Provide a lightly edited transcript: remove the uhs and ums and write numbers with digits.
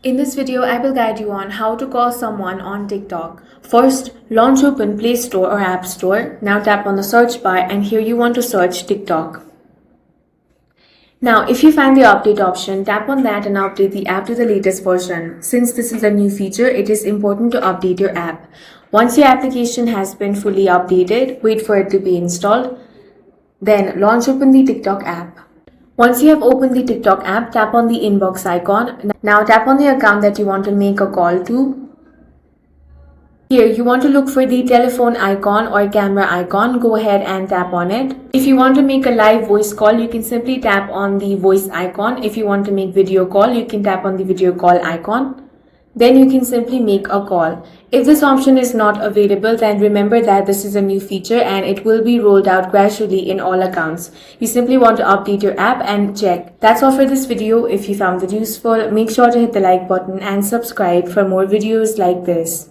In this video, I will guide you on how to call someone on TikTok. First, launch open Play Store or App Store. Now tap on the search bar and here you want to search TikTok. Now, if you find the update option, tap on that and update the app to the latest version. Since this is a new feature, it is important to update your app. Once your application has been fully updated, wait for it to be installed. Then launch open the TikTok app. Once you have opened the TikTok app, tap on the inbox icon. Now tap on the account that you want to make a call to. Here, you want to look for the telephone icon or camera icon. Go ahead and tap on it. If you want to make a live voice call, you can simply tap on the voice icon. If you want to make video call, you can tap on the video call icon. Then you can simply make a call. If this option is not available, then remember that this is a new feature and it will be rolled out gradually in all accounts. You simply want to update your app and check. That's all for this video. If you found it useful, make sure to hit the like button and subscribe for more videos like this.